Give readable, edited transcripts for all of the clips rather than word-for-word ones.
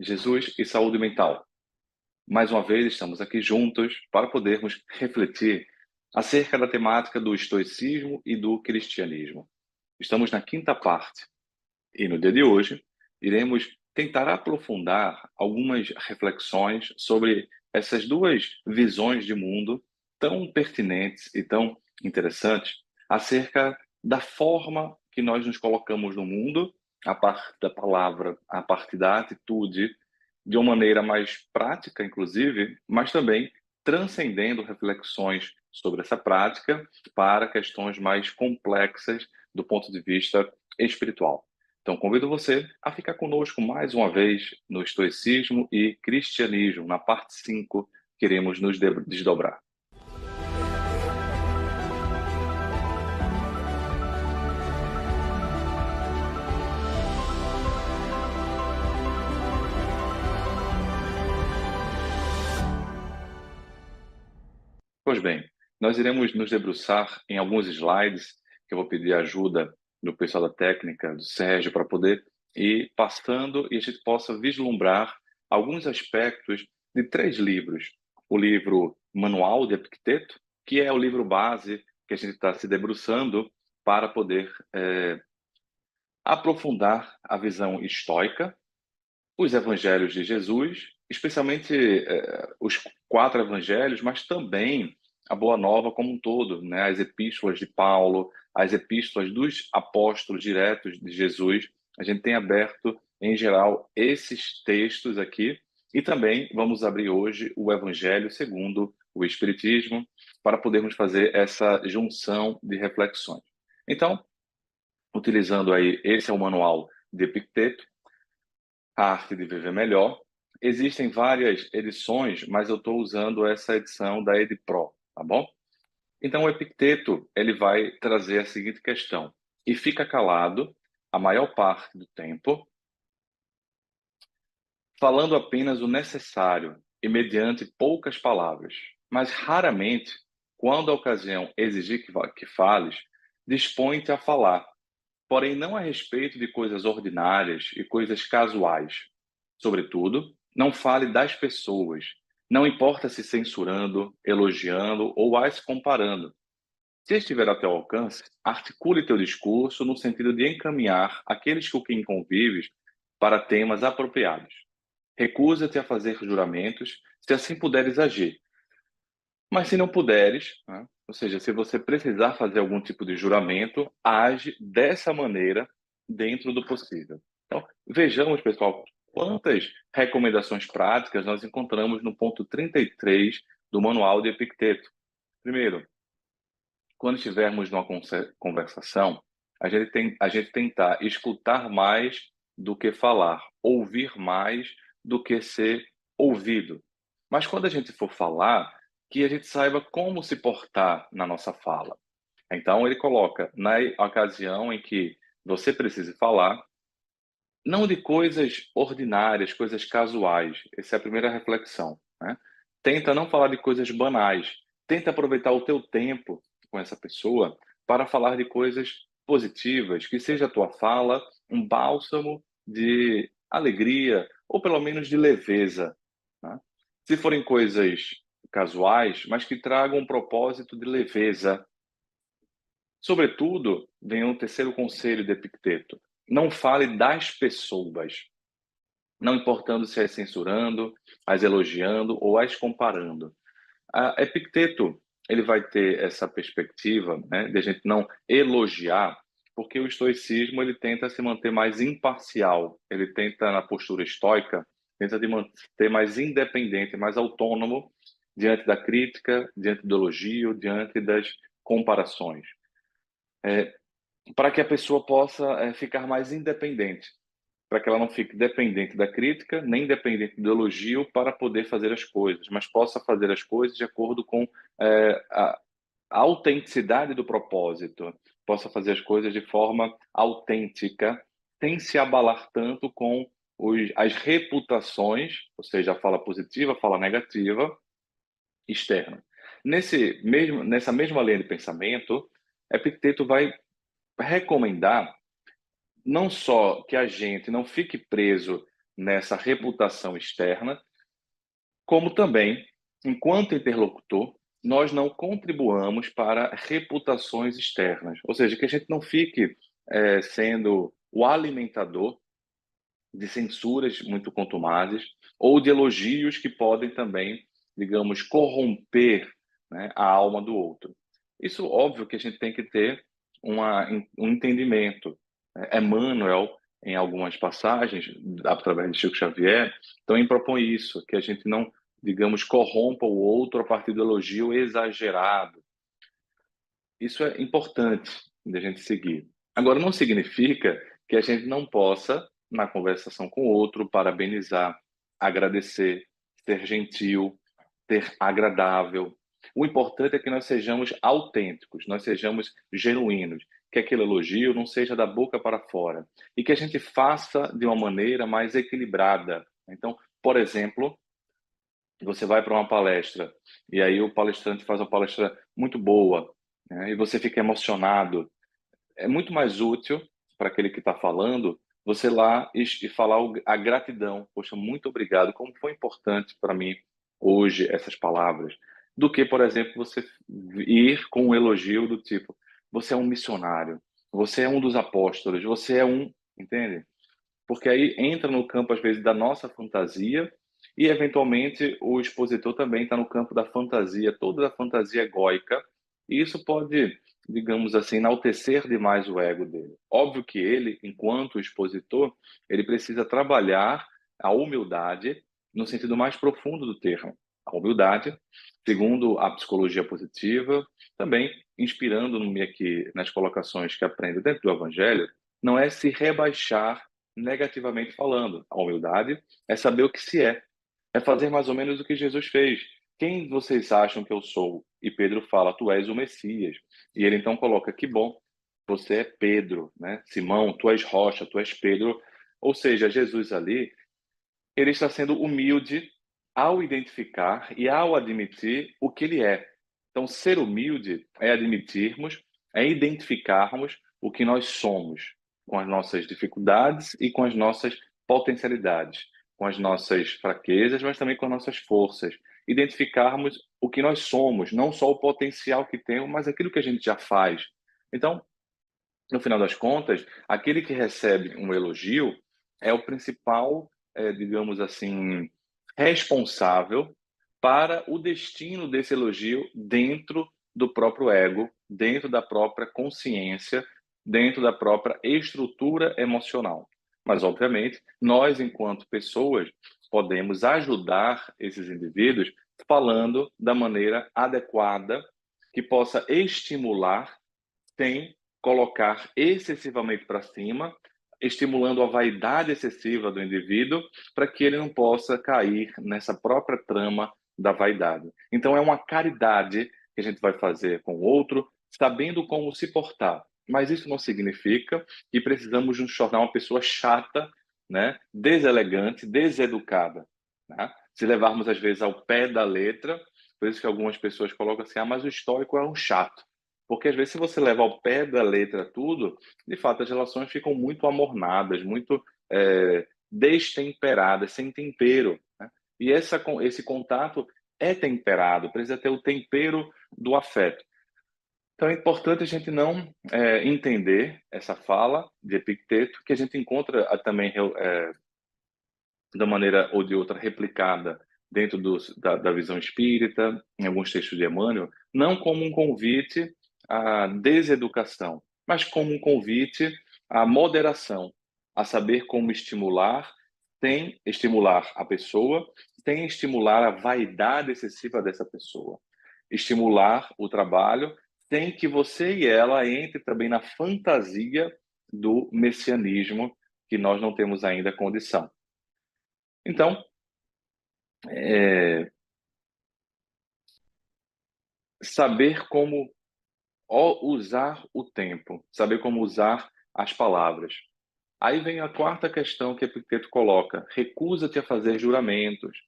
Jesus e saúde mental. Mais uma vez, estamos aqui juntos para podermos refletir acerca da temática do estoicismo e do cristianismo. Estamos na quinta parte e no dia de hoje iremos tentar aprofundar algumas reflexões sobre essas duas visões de mundo tão pertinentes e tão interessantes acerca da forma que nós nos colocamos no mundo, a partir da palavra, a partir da atitude, de uma maneira mais prática, inclusive, mas também transcendendo reflexões sobre essa prática para questões mais complexas do ponto de vista espiritual. Então, convido você a ficar conosco mais uma vez no Estoicismo e Cristianismo, na parte 5, queremos nos desdobrar. Pois bem, nós iremos nos debruçar em alguns slides, que eu vou pedir ajuda do pessoal da técnica, do Sérgio, para poder ir passando e a gente possa vislumbrar alguns aspectos de 3 livros. O livro Manual de Epicteto, que é o livro base que a gente está se debruçando para poder aprofundar a visão estoica, os evangelhos de Jesus, especialmente os 4 evangelhos, mas também a Boa Nova como um todo, né? As epístolas de Paulo, as epístolas dos apóstolos diretos de Jesus. A gente tem aberto, em geral, esses textos aqui e também vamos abrir hoje o Evangelho segundo o Espiritismo para podermos fazer essa junção de reflexões. Então, utilizando aí, esse é o manual de Epicteto, A Arte de Viver Melhor. Existem várias edições, mas eu estou usando essa edição da EdPro, tá bom? Então, o Epicteto ele vai trazer a seguinte questão: e fica calado a maior parte do tempo, falando apenas o necessário e mediante poucas palavras, mas raramente, quando a ocasião exigir que fales, dispõe-te a falar, porém não a respeito de coisas ordinárias e coisas casuais. Sobretudo, não fale das pessoas, não importa se censurando, elogiando ou as comparando. Se estiver a teu alcance, articule teu discurso no sentido de encaminhar aqueles com quem convives para temas apropriados. Recusa-te a fazer juramentos, se assim puderes agir. Mas se não puderes, né, ou seja, se você precisar fazer algum tipo de juramento, age dessa maneira dentro do possível. Então, vejamos, pessoal, quantas recomendações práticas nós encontramos no ponto 33 do Manual de Epicteto. Primeiro, quando estivermos numa conversação, a gente tentar escutar mais do que falar, ouvir mais do que ser ouvido. Mas quando a gente for falar, que a gente saiba como se portar na nossa fala. Então, ele coloca, na ocasião em que você precise falar, não de coisas ordinárias, coisas casuais. Essa é a primeira reflexão, né? Tenta não falar de coisas banais. Tenta aproveitar o teu tempo com essa pessoa para falar de coisas positivas, que seja a tua fala um bálsamo de alegria ou pelo menos de leveza, né? Se forem coisas casuais, mas que tragam um propósito de leveza. Sobretudo, vem um terceiro conselho de Epicteto: não fale das pessoas, não importando se as censurando, as elogiando ou as comparando. A Epicteto ele vai ter essa perspectiva, né, de a gente não elogiar, porque o estoicismo ele tenta se manter mais imparcial, ele tenta na postura estoica, tenta de manter mais independente, mais autônomo diante da crítica, diante do elogio, diante das comparações, para que a pessoa possa ficar mais independente, para que ela não fique dependente da crítica, nem dependente do elogio para poder fazer as coisas, mas possa fazer as coisas de acordo com a autenticidade do propósito, possa fazer as coisas de forma autêntica, sem se abalar tanto com as reputações, ou seja, a fala positiva, a fala negativa, externa. Nessa mesma linha de pensamento, Epicteto vai recomendar não só que a gente não fique preso nessa reputação externa, como também, enquanto interlocutor, nós não contribuamos para reputações externas. Ou seja, que a gente não fique sendo o alimentador de censuras muito contumazes ou de elogios que podem também, digamos, corromper, né, a alma do outro. Isso, óbvio, que a gente tem que ter um entendimento. Emmanuel, em algumas passagens, através de Chico Xavier, também propõe isso, que a gente não, digamos, corrompa o outro a partir do elogio exagerado. Isso é importante de a gente seguir. Agora, não significa que a gente não possa, na conversação com o outro, parabenizar, agradecer, ser gentil, ser agradável. O importante é que nós sejamos autênticos, nós sejamos genuínos, que aquele elogio não seja da boca para fora e que a gente faça de uma maneira mais equilibrada. Então, por exemplo, você vai para uma palestra e aí o palestrante faz uma palestra muito boa, né, e você fica emocionado. É muito mais útil para aquele que está falando você ir lá e falar a gratidão. Poxa, muito obrigado, como foi importante para mim hoje essas palavras. Do que, por exemplo, você ir com um elogio do tipo: você é um missionário, você é um dos apóstolos, você é um. Entende? Porque aí entra no campo, às vezes, da nossa fantasia e, eventualmente, o expositor também está no campo da fantasia, toda a fantasia egóica, e isso pode, digamos assim, enaltecer demais o ego dele. Óbvio que ele, enquanto expositor, ele precisa trabalhar a humildade no sentido mais profundo do termo. A humildade, segundo a psicologia positiva, também inspirando-me aqui nas colocações que aprendo dentro do Evangelho, não é se rebaixar negativamente falando. A humildade é saber o que se é fazer mais ou menos o que Jesus fez. Quem vocês acham que eu sou? E Pedro fala: tu és o Messias. E ele então coloca: que bom, você é Pedro, né? Simão, tu és rocha, tu és Pedro. Ou seja, Jesus ali, ele está sendo humilde ao identificar e ao admitir o que ele é. Então, ser humilde é admitirmos, é identificarmos o que nós somos, com as nossas dificuldades e com as nossas potencialidades, com as nossas fraquezas, mas também com as nossas forças. Identificarmos o que nós somos, não só o potencial que temos, mas aquilo que a gente já faz. Então, no final das contas, aquele que recebe um elogio é o principal, digamos assim, responsável para o destino desse elogio dentro do próprio ego, dentro da própria consciência, dentro da própria estrutura emocional. Mas, obviamente, nós, enquanto pessoas, podemos ajudar esses indivíduos falando da maneira adequada que possa estimular sem colocar excessivamente para cima, estimulando a vaidade excessiva do indivíduo, para que ele não possa cair nessa própria trama da vaidade. Então, é uma caridade que a gente vai fazer com o outro, sabendo como se portar. Mas isso não significa que precisamos nos tornar uma pessoa chata, né? Deselegante, deseducada. Né? Se levarmos, às vezes, ao pé da letra, por isso que algumas pessoas colocam assim: ah, mas o estoico é um chato. Porque às vezes, se você leva ao pé da letra tudo, de fato as relações ficam muito amornadas, muito destemperadas, sem tempero. Né? E esse contato é temperado, precisa ter o tempero do afeto. Então é importante a gente não entender essa fala de Epicteto, que a gente encontra também de uma maneira ou de outra replicada dentro da visão espírita, em alguns textos de Emmanuel, não como um convite à deseducação, mas como um convite à moderação, a saber como estimular, sem estimular a pessoa, sem estimular a vaidade excessiva dessa pessoa. Estimular o trabalho sem que você e ela entre também na fantasia do messianismo, que nós não temos ainda condição. Então, saber como usar o tempo, saber como usar as palavras. Aí vem a quarta questão que Epicteto coloca: recusa-te a fazer juramentos.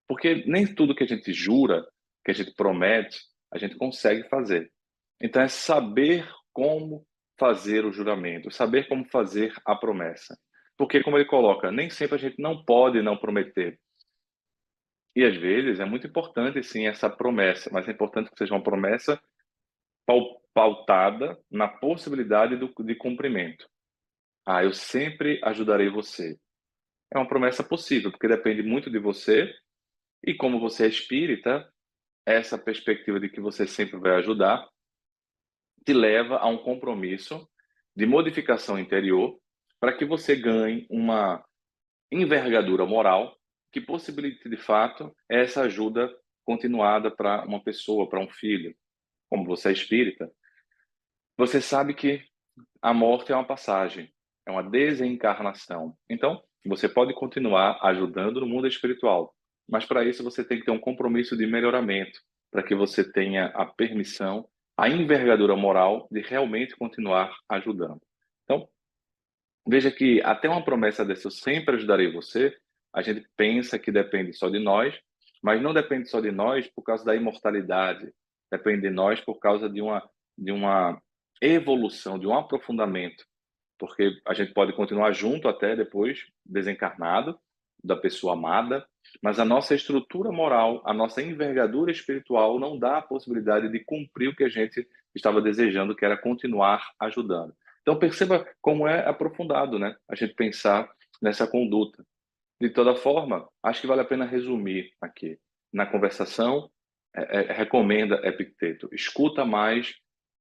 Porque nem tudo que a gente jura, que a gente promete, a gente consegue fazer. Então é saber como fazer o juramento, saber como fazer a promessa. Porque, como ele coloca, nem sempre a gente não pode não prometer. E às vezes é muito importante, sim, essa promessa, mas é importante que seja uma promessa pautada na possibilidade de cumprimento. Ah, eu sempre ajudarei você. É uma promessa possível, porque depende muito de você, e como você é espírita, essa perspectiva de que você sempre vai ajudar te leva a um compromisso de modificação interior para que você ganhe uma envergadura moral que possibilite, de fato, essa ajuda continuada para uma pessoa, para um filho. Como você é espírita, você sabe que a morte é uma passagem, é uma desencarnação. Então, você pode continuar ajudando no mundo espiritual, mas para isso você tem que ter um compromisso de melhoramento, para que você tenha a permissão, a envergadura moral de realmente continuar ajudando. Então, veja que até uma promessa dessa, eu sempre ajudarei você, a gente pensa que depende só de nós, mas não depende só de nós por causa da imortalidade, depende de nós por causa de uma evolução, de um aprofundamento, porque a gente pode continuar junto até depois, desencarnado, da pessoa amada, mas a nossa estrutura moral, a nossa envergadura espiritual não dá a possibilidade de cumprir o que a gente estava desejando, que era continuar ajudando. Então perceba como é aprofundado, né? A gente pensar nessa conduta. De toda forma, acho que vale a pena resumir aqui. Na conversação, recomenda Epicteto, escuta mais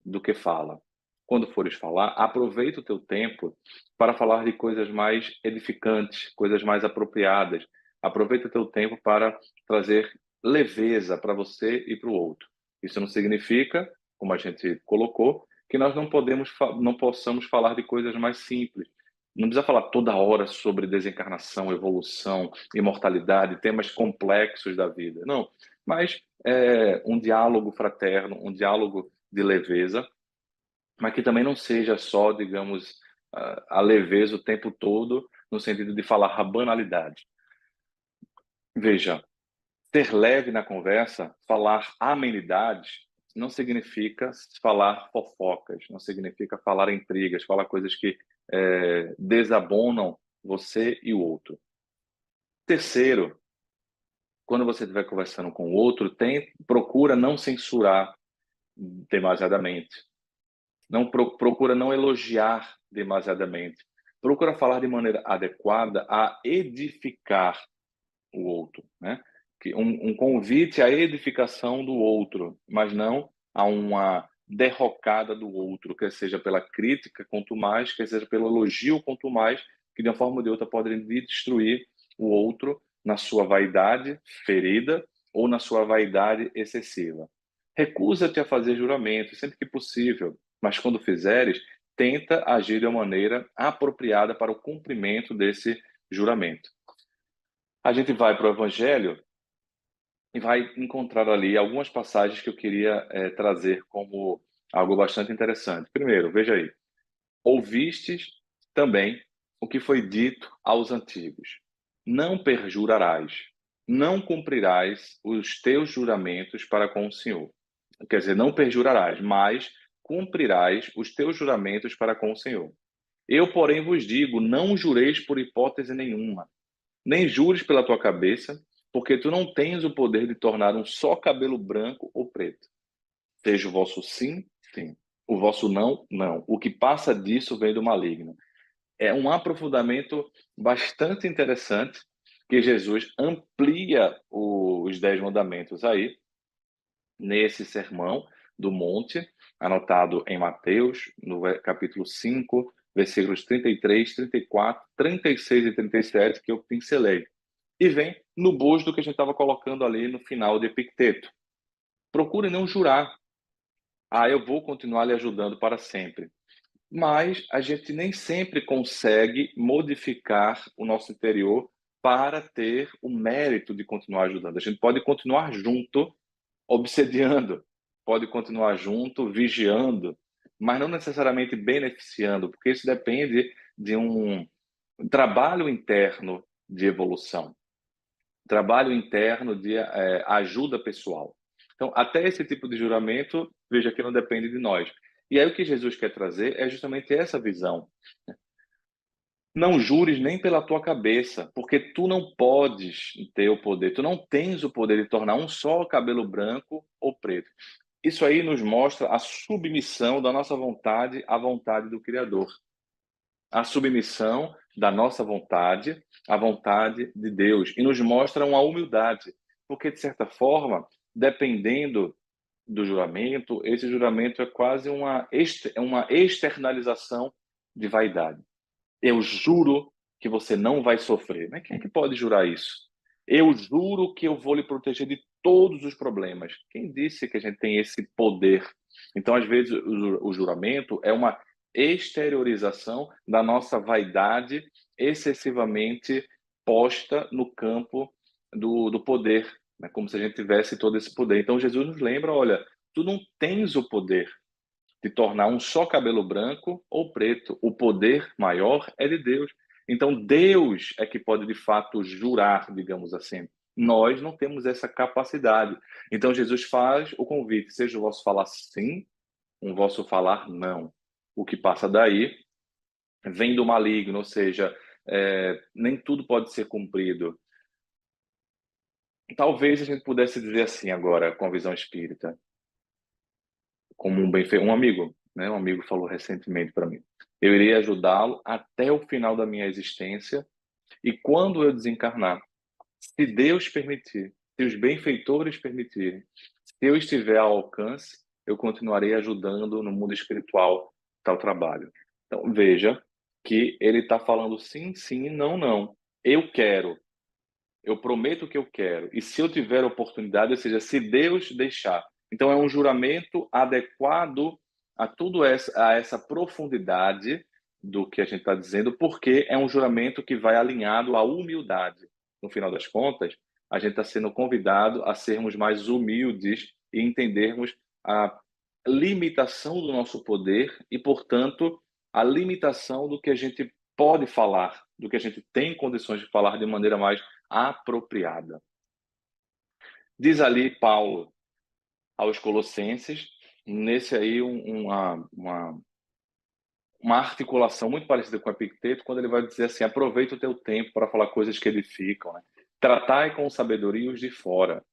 do que fala. Quando fores falar, aproveita o teu tempo para falar de coisas mais edificantes, coisas mais apropriadas. Aproveita o teu tempo para trazer leveza para você e para o outro. Isso não significa, como a gente colocou, que nós não possamos falar de coisas mais simples. Não precisa falar toda hora sobre desencarnação, evolução, imortalidade, temas complexos da vida. Não, mas um diálogo fraterno, um diálogo de leveza, mas que também não seja só, digamos, a leveza o tempo todo, no sentido de falar a banalidade. Veja, ser leve na conversa, falar amenidades, não significa falar fofocas, não significa falar intrigas, falar coisas que desabonam você e o outro. Terceiro, quando você estiver conversando com o outro, procura não censurar demasiadamente. Não procura não elogiar demasiadamente. Procura falar de maneira adequada a edificar o outro, né? Um convite à edificação do outro, mas não a uma derrocada do outro, quer seja pela crítica, quanto mais, quer seja pelo elogio, quanto mais, que de uma forma ou de outra podem destruir o outro na sua vaidade ferida ou na sua vaidade excessiva. Recusa-te a fazer juramento sempre que possível, mas quando fizeres, tenta agir de uma maneira apropriada para o cumprimento desse juramento. A gente vai para o Evangelho e vai encontrar ali algumas passagens que eu queria trazer como algo bastante interessante. Primeiro, veja aí. Ouvistes também o que foi dito aos antigos: não perjurarás, não cumprirás os teus juramentos para com o Senhor. Quer dizer, não perjurarás, mas cumprirás os teus juramentos para com o Senhor. Eu, porém, vos digo: não jureis por hipótese nenhuma, nem jures pela tua cabeça, porque tu não tens o poder de tornar um só cabelo branco ou preto. Seja o vosso sim, sim. O vosso não, não. O que passa disso vem do maligno. É um aprofundamento bastante interessante que Jesus amplia os 10 mandamentos aí, nesse sermão do monte, anotado em Mateus, no capítulo 5, versículos 33, 34, 36 e 37, que eu pincelei. E vem no bojo do que a gente estava colocando ali no final de Epicteto. Procure não jurar. Ah, eu vou continuar lhe ajudando para sempre. Mas a gente nem sempre consegue modificar o nosso interior para ter o mérito de continuar ajudando. A gente pode continuar junto, obsediando, pode continuar junto, vigiando, mas não necessariamente beneficiando, porque isso depende de um trabalho interno de evolução, trabalho interno de ajuda pessoal. Então, até esse tipo de juramento, veja que não depende de nós. E aí o que Jesus quer trazer é justamente essa visão. Não jures nem pela tua cabeça, porque tu não podes ter o poder, tu não tens o poder de tornar um só cabelo branco ou preto. Isso aí nos mostra a submissão da nossa vontade à vontade do Criador. A submissão da nossa vontade à vontade de Deus. E nos mostra uma humildade, porque, de certa forma, dependendo do juramento, esse juramento é quase uma externalização de vaidade. Eu juro que você não vai sofrer. Mas quem é que pode jurar isso? Eu juro que eu vou lhe proteger de todos os problemas. Quem disse que a gente tem esse poder? Então, às vezes, o juramento é uma exteriorização da nossa vaidade excessivamente posta no campo do poder, né? Como se a gente tivesse todo esse poder. Então, Jesus nos lembra: olha, tu não tens o poder de tornar um só cabelo branco ou preto. O poder maior é de Deus. Então, Deus é que pode, de fato, jurar, digamos assim. Nós não temos essa capacidade. Então, Jesus faz o convite: seja o vosso falar sim, o vosso falar não. O que passa daí vem do maligno, ou seja, nem tudo pode ser cumprido. Talvez a gente pudesse dizer assim agora, com a visão espírita, como um amigo, né? Um amigo falou recentemente para mim: eu irei ajudá-lo até o final da minha existência e quando eu desencarnar, se Deus permitir, se os benfeitores permitirem, se eu estiver ao alcance, eu continuarei ajudando no mundo espiritual tal trabalho. Então veja que ele está falando sim, sim, não, não. Eu quero, eu prometo que eu quero. E se eu tiver oportunidade, ou seja, se Deus deixar. Então é um juramento adequado a essa profundidade do que a gente está dizendo, porque é um juramento que vai alinhado à humildade. No final das contas, a gente está sendo convidado a sermos mais humildes e entendermos a limitação do nosso poder e, portanto, a limitação do que a gente pode falar, do que a gente tem condições de falar de maneira mais apropriada. Diz ali Paulo aos Colossenses, nesse aí uma articulação muito parecida com o Epicteto, quando ele vai dizer assim: aproveita o teu tempo para falar coisas que edificam, né? Tratai com sabedoria os de fora,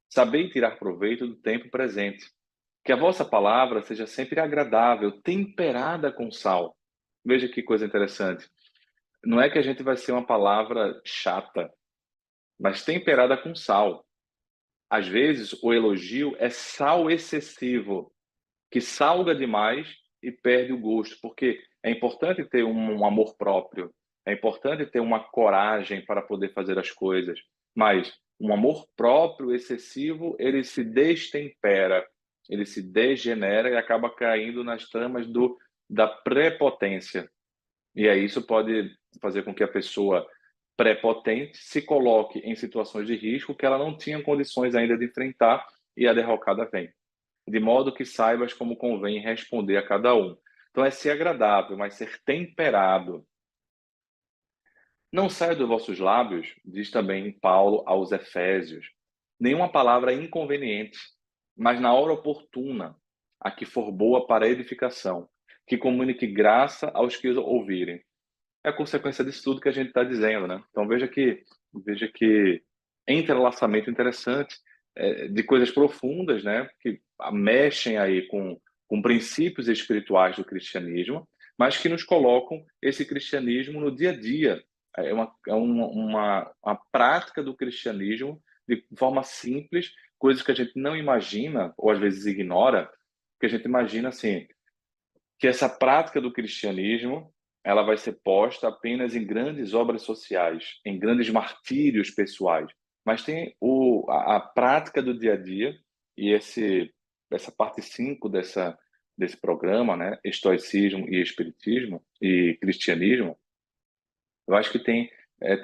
sabei tirar proveito do tempo presente, que a vossa palavra seja sempre agradável, temperada com sal. Veja que coisa interessante. Não é que a gente vai ser uma palavra chata, mas temperada com sal. Às vezes, o elogio é sal excessivo, que salga demais e perde o gosto, porque é importante ter um amor próprio, é importante ter uma coragem para poder fazer as coisas, mas um amor próprio excessivo, ele se destempera, ele se degenera e acaba caindo nas tramas da prepotência. E aí isso pode fazer com que a pessoa prepotente se coloque em situações de risco que ela não tinha condições ainda de enfrentar e a derrocada vem. De modo que saibas como convém responder a cada um. Então é ser agradável, mas ser temperado. Não saia dos vossos lábios, diz também Paulo aos Efésios, nenhuma palavra inconveniente, mas na hora oportuna, a que for boa para a edificação, que comunique graça aos que ouvirem. É a consequência disso tudo que a gente está dizendo, né? Então veja que entrelaçamento interessante de coisas profundas, né? Que mexem aí com princípios espirituais do cristianismo, mas que nos colocam esse cristianismo no dia a dia. Uma prática do cristianismo de forma simples, coisas que a gente não imagina ou às vezes ignora, que a gente imagina assim, que essa prática do cristianismo ela vai ser posta apenas em grandes obras sociais, em grandes martírios pessoais, mas tem a prática do dia a dia e essa parte 5 desse programa, né, estoicismo e espiritismo e cristianismo, eu acho que tem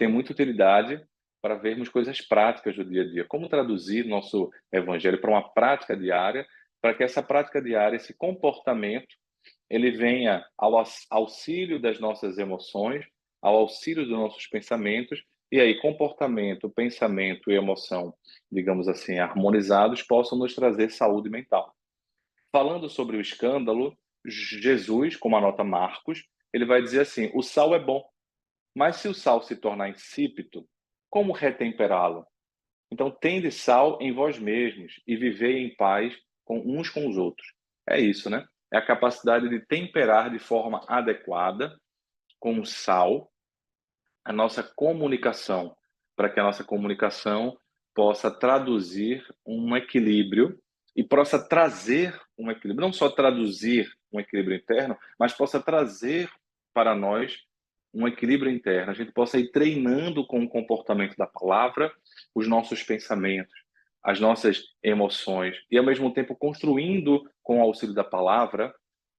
muita utilidade para vermos coisas práticas do dia a dia, como traduzir nosso evangelho para uma prática diária, para que essa prática diária, esse comportamento ele venha ao auxílio das nossas emoções, ao auxílio dos nossos pensamentos, e aí comportamento, pensamento e emoção, digamos assim, harmonizados, possam nos trazer saúde mental. Falando sobre o escândalo, Jesus, como anota Marcos, ele vai dizer assim: o sal é bom, Mas se o sal se tornar insípido, como retemperá-lo? Então, tende sal em vós mesmos e vivei em paz com uns com os outros. É isso, né? É a capacidade de temperar de forma adequada com o sal a nossa comunicação, para que a nossa comunicação possa traduzir um equilíbrio e possa trazer um equilíbrio, não só traduzir um equilíbrio interno, mas possa trazer para nós um equilíbrio interno. A gente possa ir treinando com o comportamento da palavra os nossos pensamentos, as nossas emoções e, ao mesmo tempo, construindo com o auxílio da palavra,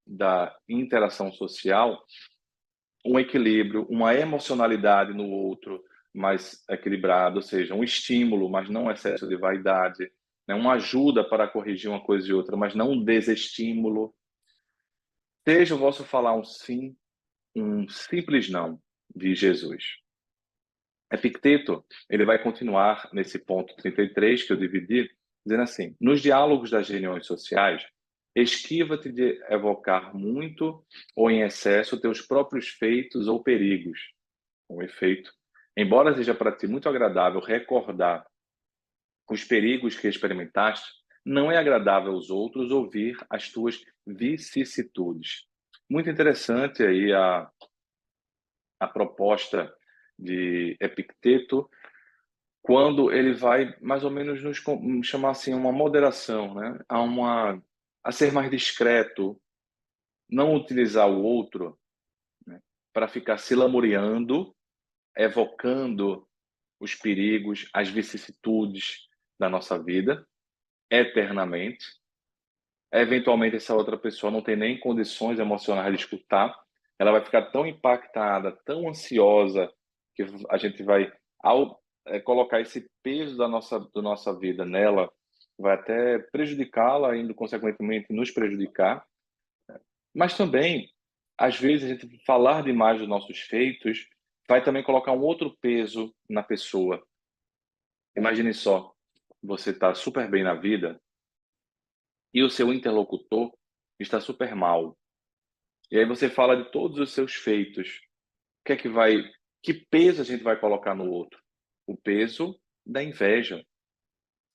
da interação social, um equilíbrio, uma emocionalidade no outro mais equilibrado, ou seja, um estímulo, mas não um excesso de vaidade, né? Uma ajuda para corrigir uma coisa e outra, mas não um desestímulo. Seja o vosso falar um sim, um simples não de Jesus. Epicteto, ele vai continuar nesse ponto 33 que eu dividi, dizendo assim: nos diálogos das reuniões sociais, esquiva-te de evocar muito ou em excesso teus próprios feitos ou perigos. Com efeito, embora seja para ti muito agradável recordar os perigos que experimentaste, não é agradável aos outros ouvir as tuas vicissitudes. Muito interessante aí a proposta de Epicteto, quando ele vai mais ou menos nos chamar assim uma moderação, né? A ser mais discreto, não utilizar o outro, né, para ficar se lamuriando, evocando os perigos, as vicissitudes da nossa vida eternamente. Eventualmente, essa outra pessoa não tem nem condições emocionais de escutar, ela vai ficar tão impactada, tão ansiosa, que a gente vai, ao colocar esse peso da nossa vida nela, vai até prejudicá-la, indo consequentemente nos prejudicar. Mas também, às vezes, a gente falar demais dos nossos feitos vai também colocar um outro peso na pessoa. Imagine só, você está super bem na vida e o seu interlocutor está super mal. E aí você fala de todos os seus feitos. Que peso a gente vai colocar no outro? O peso da inveja.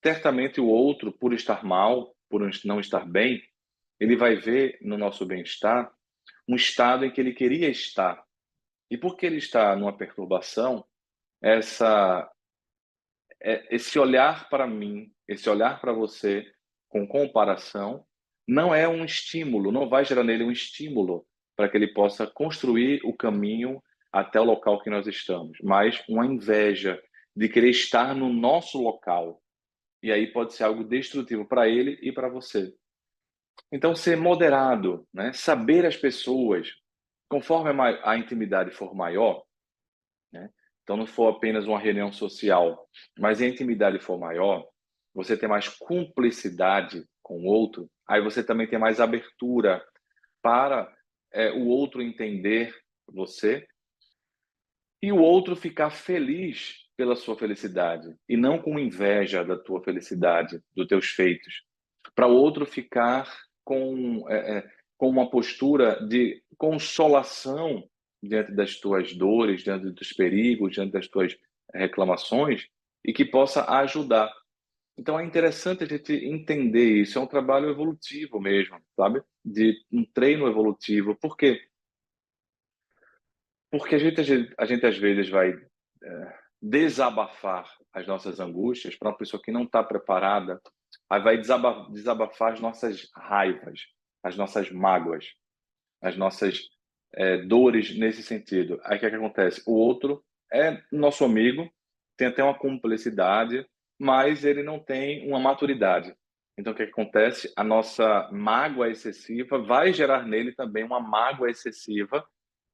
Certamente o outro, por estar mal, por não estar bem, ele vai ver no nosso bem-estar um estado em que ele queria estar. E porque ele está numa perturbação, essa esse olhar para mim, esse olhar para você com comparação, não é um estímulo, não vai gerar nele um estímulo para que ele possa construir o caminho até o local que nós estamos, mas uma inveja de querer estar no nosso local. E aí pode ser algo destrutivo para ele e para você. Então, ser moderado, né? Saber as pessoas, conforme a intimidade for maior, né? Então, não for apenas uma reunião social, mas a intimidade for maior, você tem mais cumplicidade com o outro, aí você também tem mais abertura para o outro entender você e o outro ficar feliz pela sua felicidade e não com inveja da tua felicidade, dos teus feitos. Para o outro ficar com uma postura de consolação diante das tuas dores, diante dos perigos, diante das tuas reclamações e que possa ajudar. Então é interessante a gente entender isso, é um trabalho evolutivo mesmo, sabe? De um treino evolutivo. Por quê? Porque a gente às vezes vai desabafar as nossas angústias para uma pessoa que não está preparada, aí vai desabafar as nossas raivas, as nossas mágoas, as nossas dores nesse sentido. Aí o que é que acontece? O outro é nosso amigo, tem até uma cumplicidade, mas ele não tem uma maturidade. Então o que é que acontece? A nossa mágoa excessiva vai gerar nele também uma mágoa excessiva,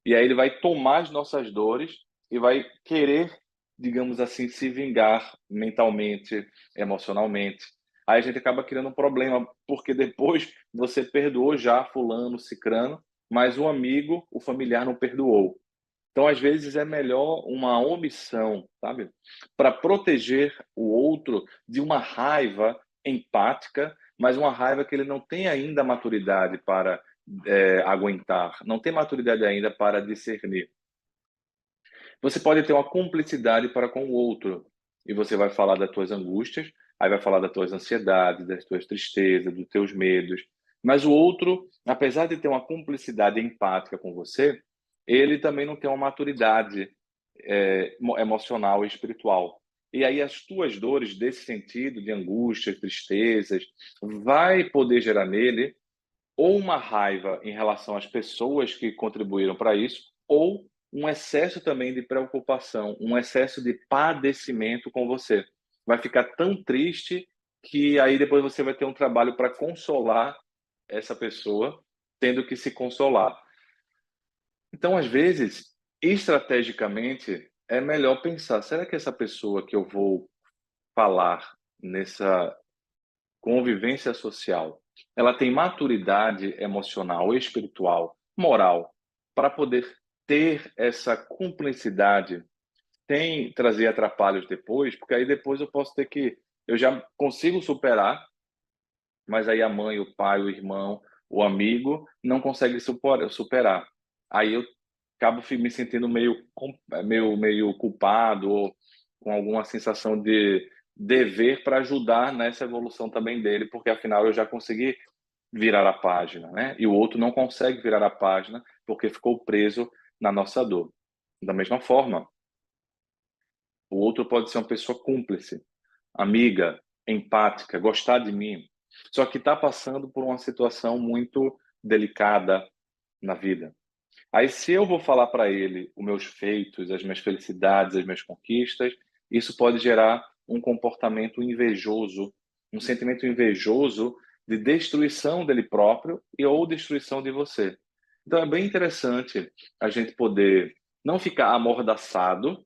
e aí ele vai tomar as nossas dores e vai querer, digamos assim, se vingar mentalmente, emocionalmente. Aí a gente acaba criando um problema, porque depois você perdoou já fulano, cicrano, mas o amigo, o familiar não perdoou. Então, às vezes, é melhor uma omissão, sabe? Para proteger o outro de uma raiva empática, mas uma raiva que ele não tem ainda maturidade para aguentar, não tem maturidade ainda para discernir. Você pode ter uma cumplicidade para com o outro, e você vai falar das tuas angústias, aí vai falar das tuas ansiedades, das tuas tristezas, dos teus medos, mas o outro, apesar de ter uma cumplicidade empática com você, ele também não tem uma maturidade emocional e espiritual. E aí as tuas dores desse sentido, de angústias, tristezas, vai poder gerar nele ou uma raiva em relação às pessoas que contribuíram para isso, ou um excesso também de preocupação, um excesso de padecimento com você. Vai ficar tão triste que aí depois você vai ter um trabalho para consolar essa pessoa, tendo que se consolar. Então, às vezes, estrategicamente, é melhor pensar: será que essa pessoa que eu vou falar nessa convivência social, ela tem maturidade emocional, espiritual, moral, para poder ter essa cumplicidade sem trazer atrapalhos depois? Porque aí depois eu posso ter que, eu já consigo superar, mas aí a mãe, o pai, o irmão, o amigo não consegue superar. Aí eu acabo me sentindo meio culpado ou com alguma sensação de dever para ajudar nessa evolução também dele, porque afinal eu já consegui virar a página, né? E o outro não consegue virar a página porque ficou preso na nossa dor. Da mesma forma, o outro pode ser uma pessoa cúmplice, amiga, empática, gostar de mim, só que está passando por uma situação muito delicada na vida. Aí, se eu vou falar para ele os meus feitos, as minhas felicidades, as minhas conquistas, isso pode gerar um comportamento invejoso, um sentimento invejoso de destruição dele próprio e ou destruição de você. Então, é bem interessante a gente poder não ficar amordaçado,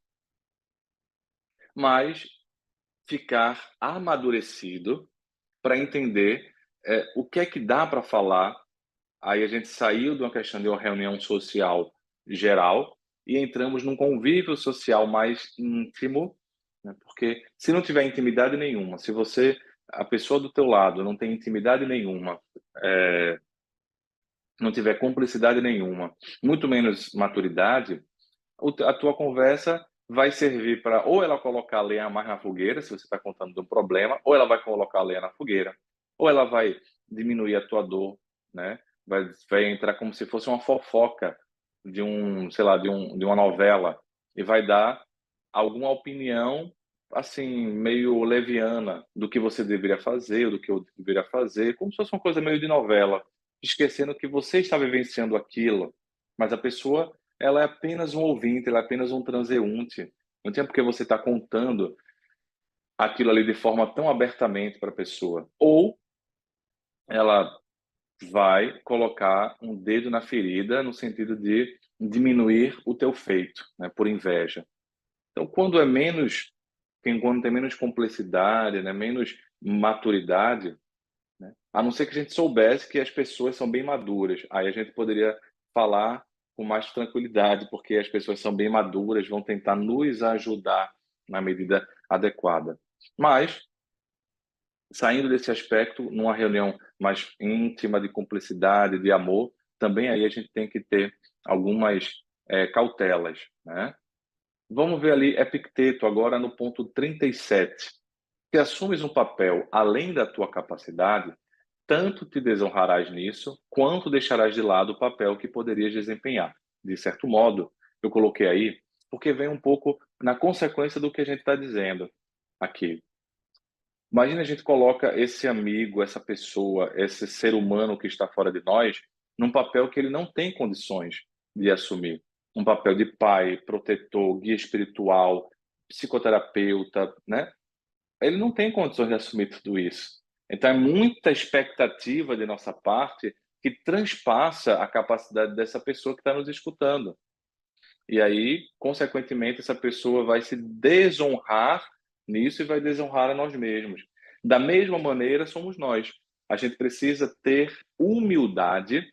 mas ficar amadurecido para entender o que é que dá para falar. Aí a gente saiu de uma questão de uma reunião social geral e entramos num convívio social mais íntimo, né? Porque se não tiver intimidade nenhuma, se você, a pessoa do teu lado não tem intimidade nenhuma, não tiver cumplicidade nenhuma, muito menos maturidade, a tua conversa vai servir para ou ela colocar a lenha mais na fogueira, se você está contando de um problema, ou ela vai colocar a lenha na fogueira, ou ela vai diminuir a tua dor, né? Vai entrar como se fosse uma fofoca de sei lá, de uma novela e vai dar alguma opinião assim meio leviana do que você deveria fazer, ou do que eu deveria fazer, como se fosse uma coisa meio de novela, esquecendo que você está vivenciando aquilo, mas a pessoa ela é apenas um ouvinte, ela é apenas um transeunte. Não tem porque você estar contando aquilo ali de forma tão abertamente para a pessoa. Ou ela vai colocar um dedo na ferida no sentido de diminuir o teu feito, né, por inveja. Então, quando tem menos complexidade, né, menos maturidade, né, a não ser que a gente soubesse que as pessoas são bem maduras, aí a gente poderia falar com mais tranquilidade, porque as pessoas são bem maduras, vão tentar nos ajudar na medida adequada. Mas, saindo desse aspecto, numa reunião mais íntima de cumplicidade, de amor, também aí a gente tem que ter algumas cautelas, né? Vamos ver ali Epicteto, agora no ponto 37. Se assumes um papel além da tua capacidade, tanto te desonrarás nisso, quanto deixarás de lado o papel que poderias desempenhar. De certo modo, eu coloquei aí, porque vem um pouco na consequência do que a gente está dizendo aqui. Imagina a gente coloca esse amigo, essa pessoa, esse ser humano que está fora de nós, num papel que ele não tem condições de assumir. Um papel de pai, protetor, guia espiritual, psicoterapeuta, né? Ele não tem condições de assumir tudo isso. Então é muita expectativa de nossa parte que transpassa a capacidade dessa pessoa que está nos escutando. E aí, consequentemente, essa pessoa vai se desonrar nisso e vai desonrar a nós mesmos. Da mesma maneira, somos nós. A gente precisa ter humildade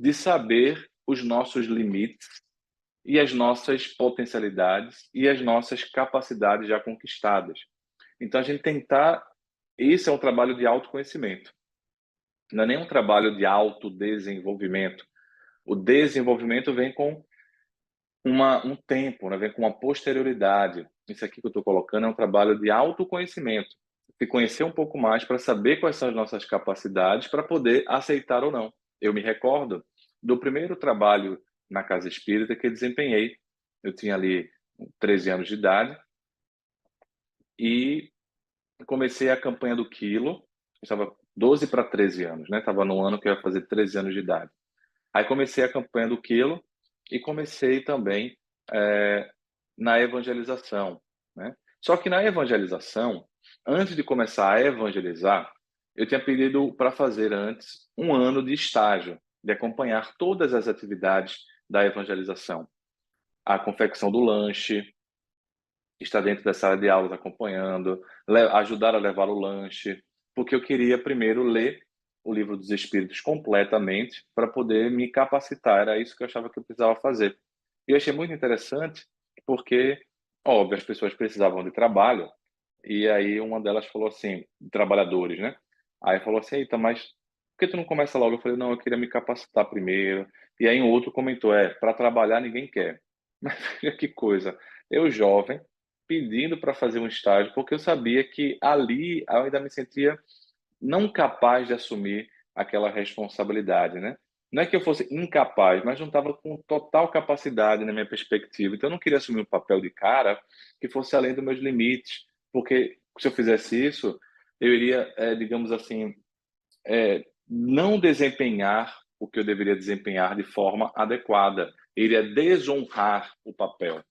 de saber os nossos limites e as nossas potencialidades e as nossas capacidades já conquistadas. Então, a gente tentar. Isso é um trabalho de autoconhecimento, não é nem um trabalho de autodesenvolvimento. O desenvolvimento vem com um tempo, né? Vem com uma posterioridade. Isso aqui que eu estou colocando é um trabalho de autoconhecimento. Se conhecer um pouco mais para saber quais são as nossas capacidades para poder aceitar ou não. Eu me recordo do primeiro trabalho na casa espírita que eu desempenhei. Eu tinha ali 13 anos de idade e comecei a campanha do quilo. Eu estava 12 para 13 anos, né? Estava no ano que eu ia fazer 13 anos de idade. Aí comecei a campanha do quilo e comecei também eh, na evangelização, né? Só que na evangelização, antes de começar a evangelizar, eu tinha pedido para fazer antes um ano de estágio, de acompanhar todas as atividades da evangelização. A confecção do lanche, estar dentro da sala de aulas acompanhando, ajudar a levar o lanche, porque eu queria primeiro ler o livro dos Espíritos completamente para poder me capacitar. Era isso que eu achava que eu precisava fazer. E eu achei muito interessante porque, óbvio, as pessoas precisavam de trabalho e aí uma delas falou assim, trabalhadores, né? Aí falou assim, eita, mas por que tu não começa logo? Eu falei, não, eu queria me capacitar primeiro. E aí um outro comentou, para trabalhar ninguém quer. Mas veja que coisa, eu jovem, pedindo para fazer um estágio, porque eu sabia que ali eu ainda me sentia não capaz de assumir aquela responsabilidade, né? Não é que eu fosse incapaz, mas não estava com total capacidade na minha perspectiva. Então, eu não queria assumir um papel de cara que fosse além dos meus limites, porque se eu fizesse isso, eu iria, digamos assim, não desempenhar o que eu deveria desempenhar de forma adequada. Eu iria desonrar o papel.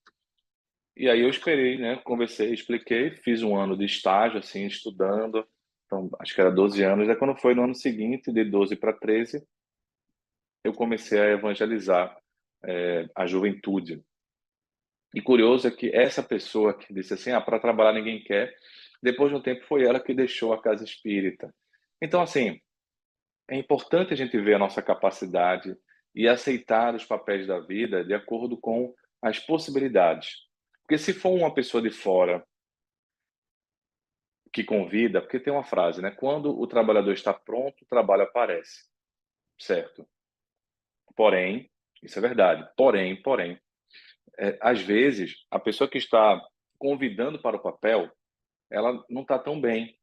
E aí eu esperei, né? Conversei, expliquei, fiz um ano de estágio, assim, estudando. Então, acho que era 12 anos. Aí quando foi no ano seguinte, de 12 para 13, eu comecei a evangelizar a juventude. E curioso é que essa pessoa que disse assim, para trabalhar ninguém quer, depois de um tempo foi ela que deixou a casa espírita. Então, assim, é importante a gente ver a nossa capacidade e aceitar os papéis da vida de acordo com as possibilidades. Porque se for uma pessoa de fora que convida, porque tem uma frase, né? Quando o trabalhador está pronto, o trabalho aparece, certo? Porém, isso é verdade. Porém, às vezes a pessoa que está convidando para o papel, ela não está tão bem,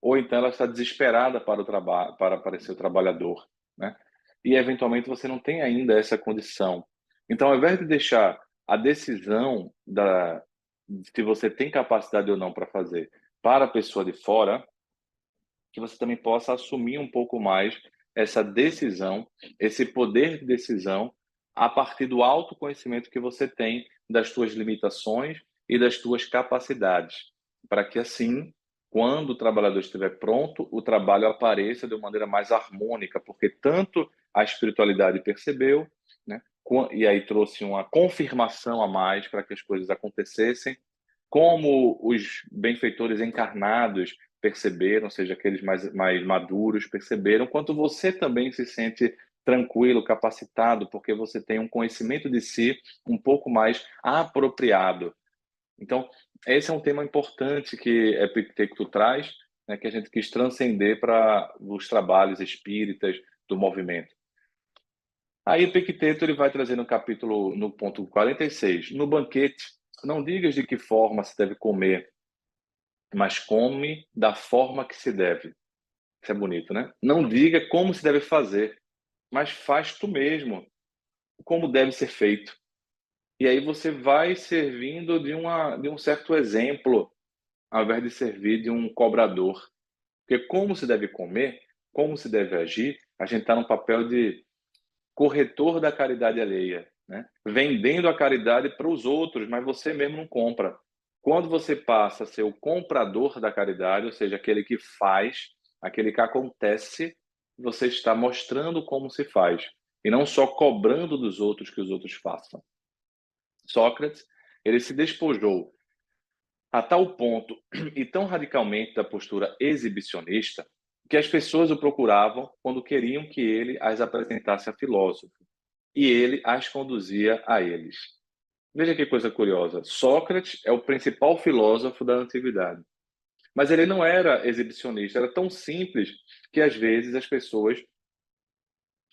ou então ela está desesperada para o trabalho, para aparecer o trabalhador, né? E eventualmente você não tem ainda essa condição. Então, ao invés de deixar a decisão da se você tem capacidade ou não para fazer para a pessoa de fora, que você também possa assumir um pouco mais essa decisão, esse poder de decisão, a partir do autoconhecimento que você tem das suas limitações e das suas capacidades, para que assim, quando o trabalhador estiver pronto, o trabalho apareça de uma maneira mais harmônica, porque tanto a espiritualidade percebeu, né, e aí trouxe uma confirmação a mais para que as coisas acontecessem, como os benfeitores encarnados perceberam, ou seja, aqueles mais maduros perceberam, quanto você também se sente tranquilo, capacitado, porque você tem um conhecimento de si um pouco mais apropriado. Então, esse é um tema importante que Epicteto traz, né, que a gente quis transcender para os trabalhos espíritas do movimento. Aí Epicteto ele vai trazer no capítulo, no ponto 46, no banquete, não digas de que forma se deve comer, mas come da forma que se deve. Isso é bonito, né? Não diga como se deve fazer, mas faz tu mesmo, como deve ser feito. E aí você vai servindo de um certo exemplo, ao invés de servir de um cobrador. Porque como se deve comer, como se deve agir, a gente está no papel de corretor da caridade alheia, né? Vendendo a caridade para os outros, mas você mesmo não compra. Quando você passa a ser o comprador da caridade, ou seja, aquele que faz, aquele que acontece, você está mostrando como se faz e não só cobrando dos outros que os outros façam. Sócrates, ele se despojou a tal ponto e tão radicalmente da postura exibicionista que as pessoas o procuravam quando queriam que ele as apresentasse a filósofo e ele as conduzia a eles. Veja que coisa curiosa. Sócrates é o principal filósofo da antiguidade, mas ele não era exibicionista, era tão simples que às vezes as pessoas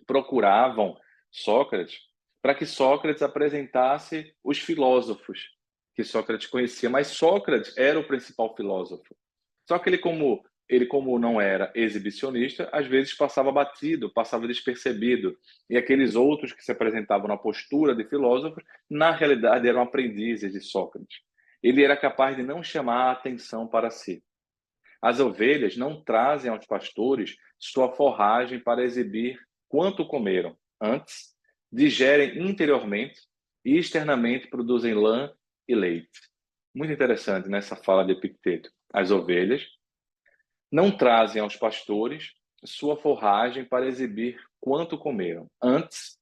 procuravam Sócrates para que Sócrates apresentasse os filósofos que Sócrates conhecia, mas Sócrates era o principal filósofo. Só que ele como não era exibicionista, às vezes passava batido, passava despercebido, e aqueles outros que se apresentavam na postura de filósofos, na realidade eram aprendizes de Sócrates. Ele era capaz de não chamar a atenção para si. As ovelhas não trazem aos pastores sua forragem para exibir quanto comeram. Antes, digerem interiormente e externamente produzem lã e leite. Muito interessante nessa fala de Epicteto. As ovelhas não trazem aos pastores sua forragem para exibir quanto comeram. Antes,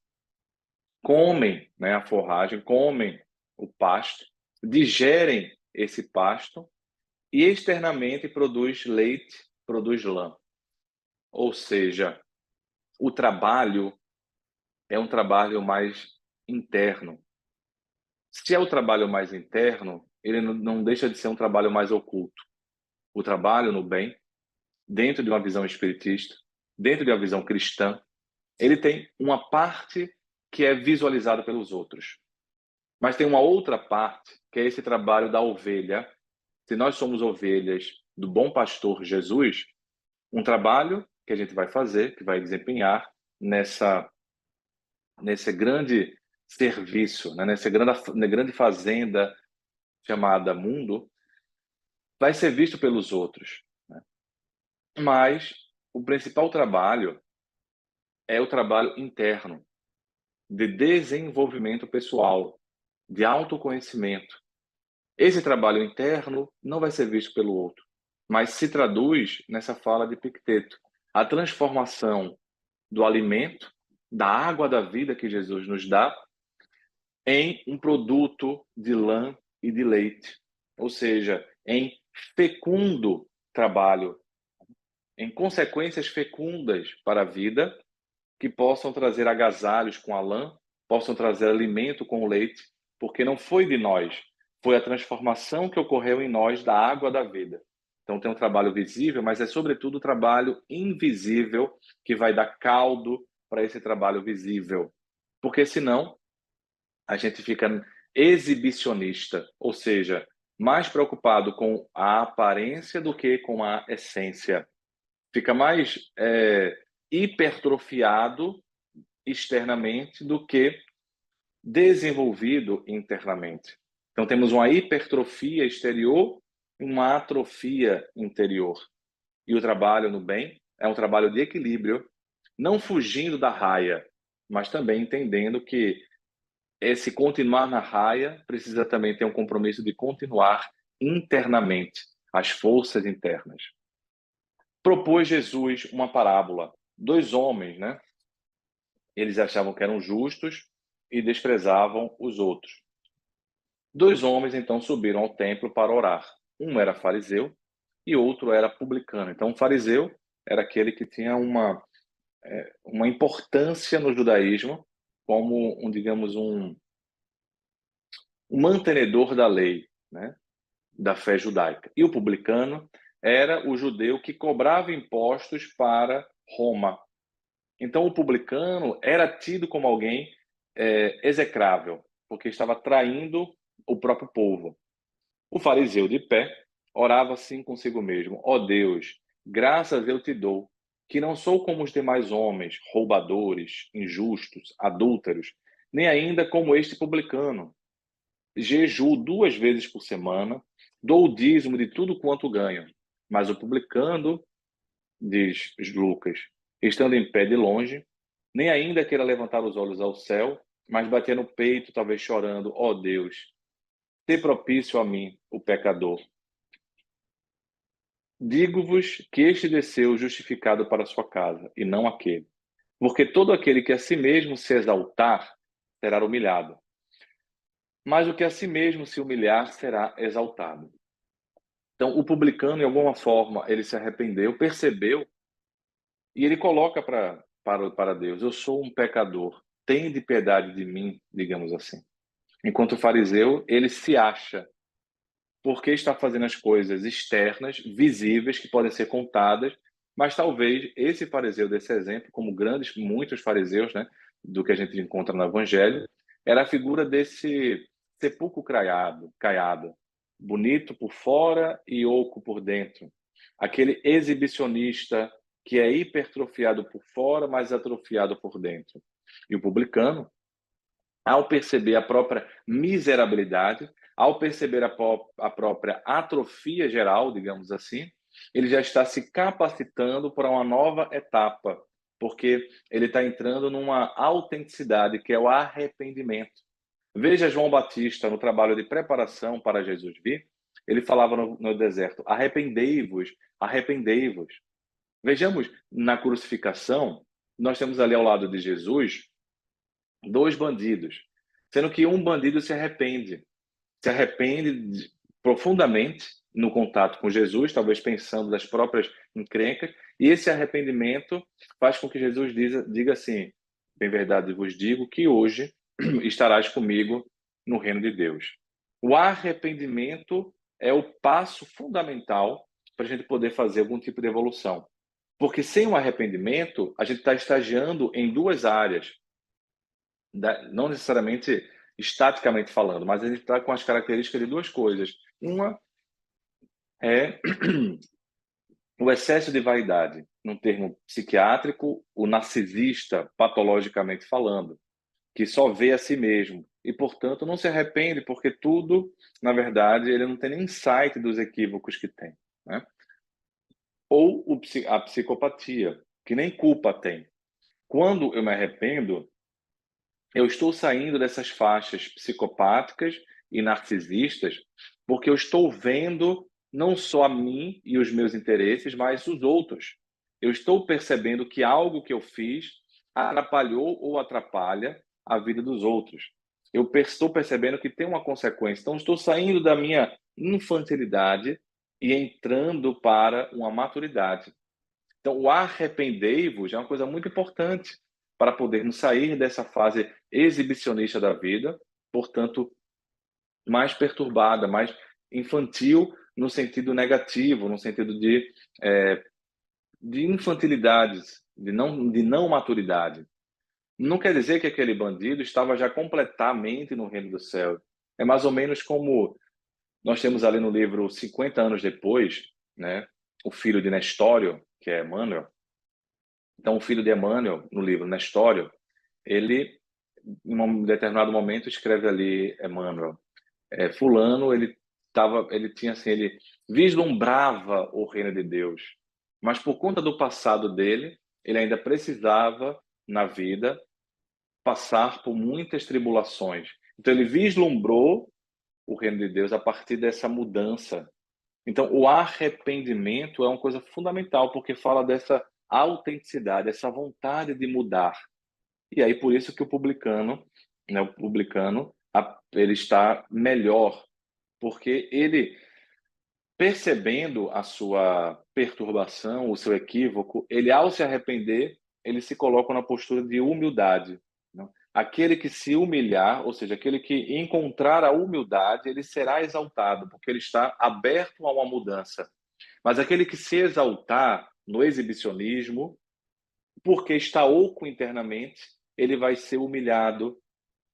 comem, né, a forragem, comem o pasto, digerem esse pasto e externamente produz leite, produz lã. Ou seja, o trabalho é um trabalho mais interno. Se é o trabalho mais interno, ele não deixa de ser um trabalho mais oculto. O trabalho no bem, dentro de uma visão espiritista, dentro de uma visão cristã, ele tem uma parte que é visualizada pelos outros. Mas tem uma outra parte, que é esse trabalho da ovelha. Se nós somos ovelhas do bom pastor Jesus, um trabalho que a gente vai fazer, que vai desempenhar nesse grande serviço, né, nessa grande fazenda chamada mundo, vai ser visto pelos outros, né? Mas o principal trabalho é o trabalho interno, de desenvolvimento pessoal, de autoconhecimento. Esse trabalho interno não vai ser visto pelo outro, mas se traduz nessa fala de Epicteto. A transformação do alimento, da água da vida que Jesus nos dá, em um produto de lã e de leite, ou seja, em fecundo trabalho, em consequências fecundas para a vida, que possam trazer agasalhos com a lã, possam trazer alimento com o leite, porque não foi de nós, foi a transformação que ocorreu em nós da água da vida. Então tem um trabalho visível, mas é sobretudo o trabalho invisível que vai dar caldo para esse trabalho visível. Porque senão a gente fica exibicionista, ou seja, mais preocupado com a aparência do que com a essência. Fica mais hipertrofiado externamente do que desenvolvido internamente. Então temos uma hipertrofia exterior e uma atrofia interior. E o trabalho no bem é um trabalho de equilíbrio, não fugindo da raia, mas também entendendo que esse continuar na raia precisa também ter um compromisso de continuar internamente, as forças internas. Propôs Jesus uma parábola. Dois homens, né? Eles achavam que eram justos e desprezavam os outros. Dois homens, então, subiram ao templo para orar. Um era fariseu e outro era publicano. Então, o fariseu era aquele que tinha uma importância no judaísmo como, digamos, um mantenedor da lei, né? Da fé judaica. E o publicano era o judeu que cobrava impostos para Roma. Então, o publicano era tido como alguém execrável, porque estava traindo o próprio povo. O fariseu, de pé, orava assim consigo mesmo: ó Deus, graças eu te dou, que não sou como os demais homens, roubadores, injustos, adúlteros, nem ainda como este publicano. Jejuo 2 vezes por semana, dou o dízimo de tudo quanto ganho. Mas o publicano, diz Lucas, estando em pé de longe, nem ainda queira levantar os olhos ao céu, mas bater no peito, talvez chorando: ó Deus, sê propício a mim, o pecador. Digo-vos que este desceu justificado para a sua casa, e não aquele. Porque todo aquele que a si mesmo se exaltar, será humilhado. Mas o que a si mesmo se humilhar, será exaltado. Então, o publicano, em alguma forma, ele se arrependeu, percebeu, e ele coloca para Deus: eu sou um pecador, tende piedade de mim, digamos assim. Enquanto o fariseu, ele se acha, porque está fazendo as coisas externas, visíveis, que podem ser contadas, mas talvez esse fariseu desse exemplo, como muitos fariseus, né, do que a gente encontra no Evangelho, era a figura desse sepulcro caiado, bonito por fora e oco por dentro. Aquele exibicionista que é hipertrofiado por fora, mas atrofiado por dentro. E o publicano, ao perceber a própria miserabilidade, ao perceber a própria atrofia geral, digamos assim, ele já está se capacitando para uma nova etapa, porque ele está entrando numa autenticidade que é o arrependimento. Veja João Batista no trabalho de preparação para Jesus vir, ele falava no deserto: arrependei-vos, arrependei-vos. Vejamos na crucificação, nós temos ali ao lado de Jesus dois bandidos, sendo que um bandido se arrepende profundamente no contato com Jesus, talvez pensando das próprias encrencas, e esse arrependimento faz com que Jesus diga assim: em verdade vos digo que hoje estarás comigo no reino de Deus. O arrependimento é o passo fundamental para a gente poder fazer algum tipo de evolução. Porque sem o arrependimento, a gente está estagiando em duas áreas, não necessariamente estaticamente falando, mas a gente está com as características de duas coisas. Uma é o excesso de vaidade, num termo psiquiátrico, o narcisista, patologicamente falando, que só vê a si mesmo e, portanto, não se arrepende, porque tudo, na verdade, ele não tem nem insight dos equívocos que tem, né? Ou a psicopatia, que nem culpa tem. Quando eu me arrependo, eu estou saindo dessas faixas psicopáticas e narcisistas, porque eu estou vendo não só a mim e os meus interesses, mas os outros. Eu estou percebendo que algo que eu fiz atrapalhou ou atrapalha a vida dos outros. Eu estou percebendo que tem uma consequência. Então, estou saindo da minha infantilidade e entrando para uma maturidade. Então, o arrependei-vos é uma coisa muito importante para podermos sair dessa fase exibicionista da vida, portanto, mais perturbada, mais infantil no sentido negativo, no sentido de infantilidades, de não maturidade. Não quer dizer que aquele bandido estava já completamente no reino do céu. É mais ou menos como nós temos ali no livro 50 anos depois, né, o filho de Nestório, que é Emmanuel. Então, o filho de Emmanuel, no livro Nestório, ele, em um determinado momento, escreve ali, Emmanuel, fulano, ele tinha assim, ele vislumbrava o reino de Deus, mas por conta do passado dele, ele ainda precisava, na vida, passar por muitas tribulações. Então, ele vislumbrou o reino de Deus a partir dessa mudança. Então, o arrependimento é uma coisa fundamental, porque fala dessa autenticidade, essa vontade de mudar. E aí, por isso que o publicano, né, ele está melhor, porque ele, percebendo a sua perturbação, o seu equívoco, ele, ao se arrepender, ele se coloca na postura de humildade, né? Aquele que se humilhar, ou seja, aquele que encontrar a humildade, ele será exaltado, porque ele está aberto a uma mudança. Mas aquele que se exaltar no exibicionismo, porque está oco internamente, ele vai ser humilhado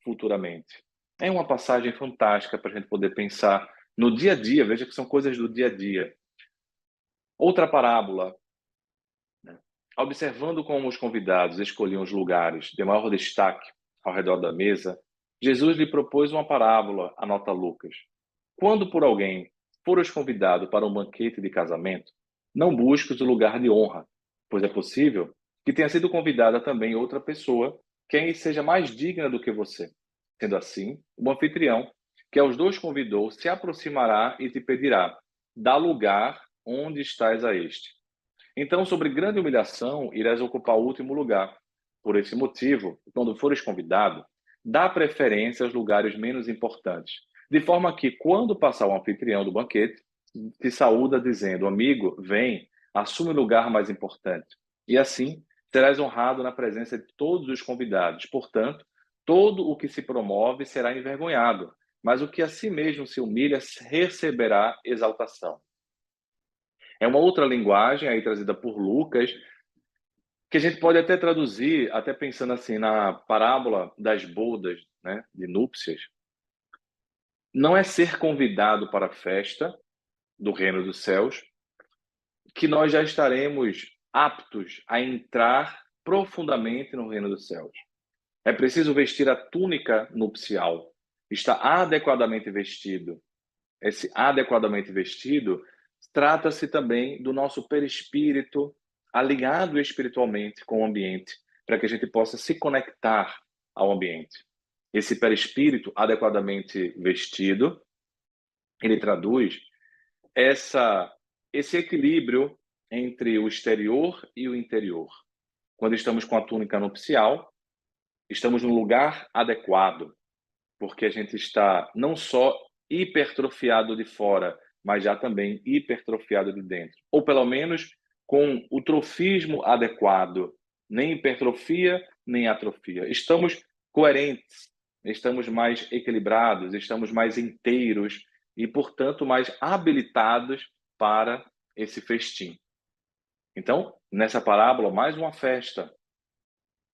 futuramente. É uma passagem fantástica para a gente poder pensar no dia a dia, veja que são coisas do dia a dia. Outra parábola, né? Observando como os convidados escolhiam os lugares de maior destaque ao redor da mesa, Jesus lhe propôs uma parábola, anota Lucas. Quando por alguém fores convidado para um banquete de casamento, não busques o lugar de honra, pois é possível que tenha sido convidada também outra pessoa que seja mais digna do que você. Sendo assim, o anfitrião, que aos dois convidou, se aproximará e te pedirá: dá lugar onde estás a este. Então, sobre grande humilhação, irás ocupar o último lugar. Por esse motivo, quando fores convidado, dá preferência aos lugares menos importantes, de forma que, quando passar o anfitrião do banquete, te saúda dizendo: amigo, vem, assume o lugar mais importante. E assim, serás honrado na presença de todos os convidados. Portanto, todo o que se promove será envergonhado, mas o que a si mesmo se humilha receberá exaltação. É uma outra linguagem aí trazida por Lucas, que a gente pode até traduzir, até pensando assim na parábola das bodas, né, de núpcias, não é ser convidado para a festa do reino dos céus que nós já estaremos aptos a entrar profundamente no reino dos céus. É preciso vestir a túnica nupcial, estar adequadamente vestido. Esse adequadamente vestido trata-se também do nosso perispírito alinhado espiritualmente com o ambiente, para que a gente possa se conectar ao ambiente. Esse perispírito adequadamente vestido, ele traduz essa esse equilíbrio entre o exterior e o interior. Quando estamos com a túnica nupcial, estamos no lugar adequado, porque a gente está não só hipertrofiado de fora, mas já também hipertrofiado de dentro. Ou pelo menos com o trofismo adequado, nem hipertrofia, nem atrofia. Estamos coerentes, estamos mais equilibrados, estamos mais inteiros e, portanto, mais habilitados para esse festim. Então, nessa parábola, mais uma festa.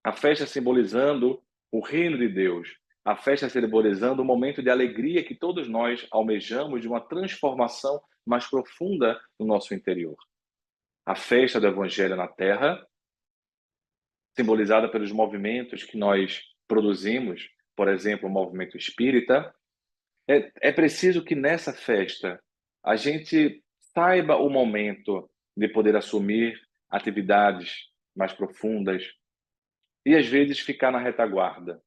A festa simbolizando o reino de Deus. A festa simbolizando o momento de alegria que todos nós almejamos de uma transformação mais profunda no nosso interior. A festa do Evangelho na Terra, simbolizada pelos movimentos que nós produzimos, por exemplo, o movimento espírita. É preciso que nessa festa a gente saiba o momento de poder assumir atividades mais profundas e às vezes ficar na retaguarda.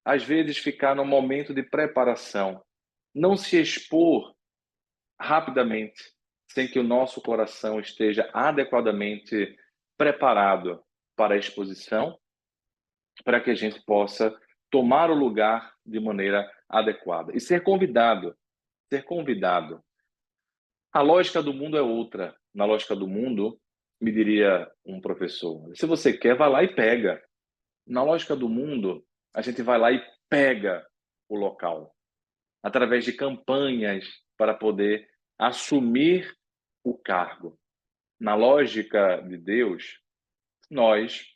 Às vezes ficar no momento de preparação, não se expor rapidamente, sem que o nosso coração esteja adequadamente preparado para a exposição, para que a gente possa tomar o lugar de maneira adequada e ser convidado, ser convidado. A lógica do mundo é outra. Na lógica do mundo, me diria um professor, se você quer, vai lá e pega. Na lógica do mundo, a gente vai lá e pega o local, através de campanhas para poder assumir o cargo. Na lógica de Deus, nós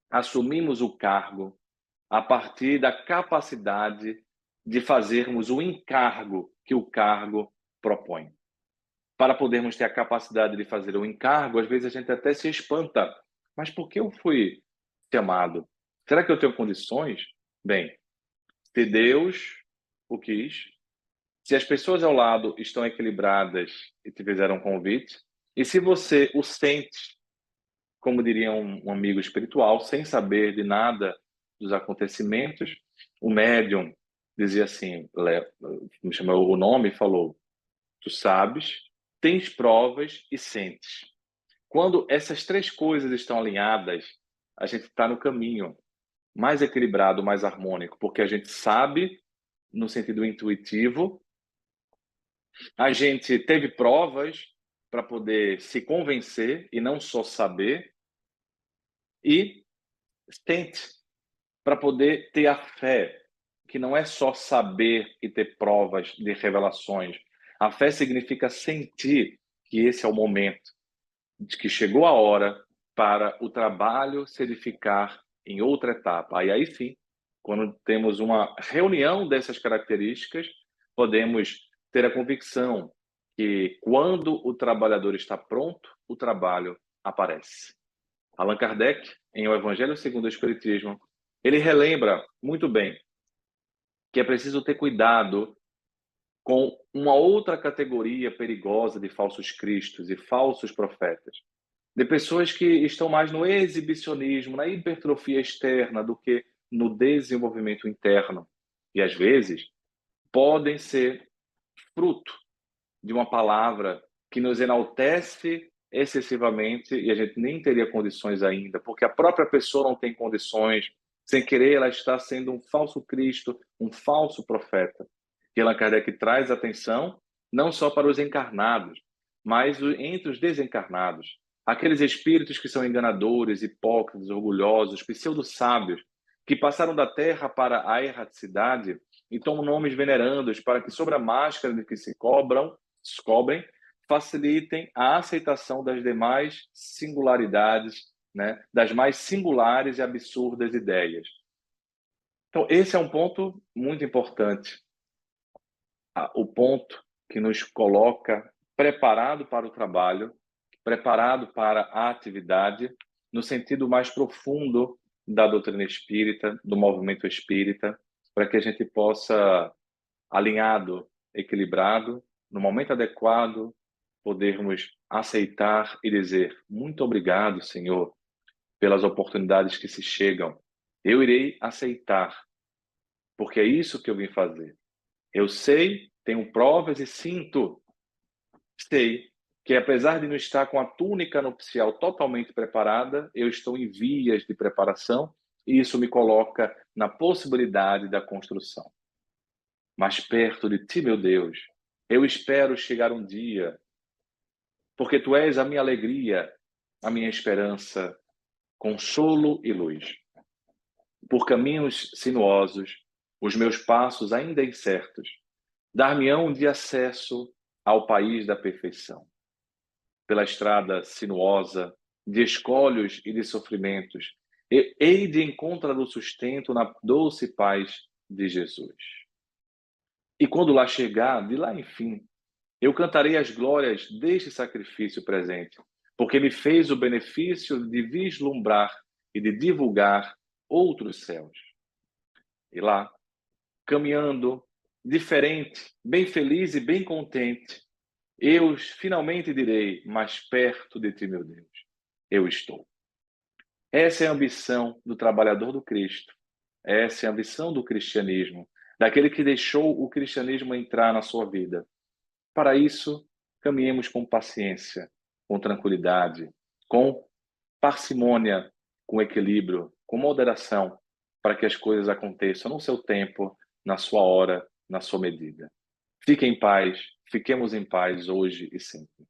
assumimos o cargo a partir da capacidade de fazermos o encargo que o cargo propõe. Para podermos ter a capacidade de fazer o encargo, às vezes a gente até se espanta. Mas por que eu fui chamado? Será que eu tenho condições? Bem, se Deus o quis, se as pessoas ao lado estão equilibradas e te fizeram um convite, e se você o sente, como diria um amigo espiritual, sem saber de nada dos acontecimentos, o médium dizia assim, me chamou o nome e falou, tu sabes, tens provas e sentes. Quando essas três coisas estão alinhadas, a gente está no caminho mais equilibrado, mais harmônico, porque a gente sabe, no sentido intuitivo, a gente teve provas para poder se convencer e não só saber, e tente para poder ter a fé, que não é só saber e ter provas de revelações. A fé significa sentir que esse é o momento, de que chegou a hora para o trabalho se edificar em outra etapa. Aí sim, quando temos uma reunião dessas características, podemos ter a convicção que quando o trabalhador está pronto, o trabalho aparece. Allan Kardec, em O Evangelho segundo o Espiritismo, ele relembra muito bem que é preciso ter cuidado com uma outra categoria perigosa de falsos cristos e falsos profetas, de pessoas que estão mais no exibicionismo, na hipertrofia externa do que no desenvolvimento interno. E às vezes podem ser fruto de uma palavra que nos enaltece excessivamente e a gente nem teria condições ainda, porque a própria pessoa não tem condições, sem querer ela está sendo um falso Cristo, um falso profeta. E Allan Kardec traz atenção não só para os encarnados, mas entre os desencarnados. Aqueles espíritos que são enganadores, hipócritas, orgulhosos, pseudo-sábios, que passaram da terra para a erraticidade e tomam nomes venerandos para que, sobre a máscara de que se cobrem, facilitem a aceitação das demais singularidades né, das mais singulares e absurdas ideias. Então, esse é um ponto muito importante, o ponto que nos coloca preparado para o trabalho, preparado para a atividade, no sentido mais profundo da doutrina espírita, do movimento espírita, para que a gente possa, alinhado, equilibrado, no momento adequado, podermos aceitar e dizer: muito obrigado, Senhor, pelas oportunidades que se chegam. Eu irei aceitar, porque é isso que eu vim fazer. Eu sei, tenho provas e sei que apesar de não estar com a túnica nupcial totalmente preparada, eu estou em vias de preparação e isso me coloca na possibilidade da construção. Mais perto de ti, meu Deus, eu espero chegar um dia, porque tu és a minha alegria, a minha esperança, consolo e luz. Por caminhos sinuosos, os meus passos ainda incertos, dar-me-ão de acesso ao país da perfeição. Pela estrada sinuosa, de escolhos e de sofrimentos, hei de encontrar o sustento na doce paz de Jesus. E quando lá chegar, de lá enfim, eu cantarei as glórias deste sacrifício presente, porque me fez o benefício de vislumbrar e de divulgar outros céus. E lá, caminhando, diferente, bem feliz e bem contente, eu finalmente direi: mais perto de ti, meu Deus, eu estou. Essa é a ambição do trabalhador do Cristo. Essa é a ambição do cristianismo, daquele que deixou o cristianismo entrar na sua vida. Para isso, caminhemos com paciência, com tranquilidade, com parcimônia, com equilíbrio, com moderação, para que as coisas aconteçam no seu tempo, na sua hora, na sua medida. Fique em paz, fiquemos em paz hoje e sempre.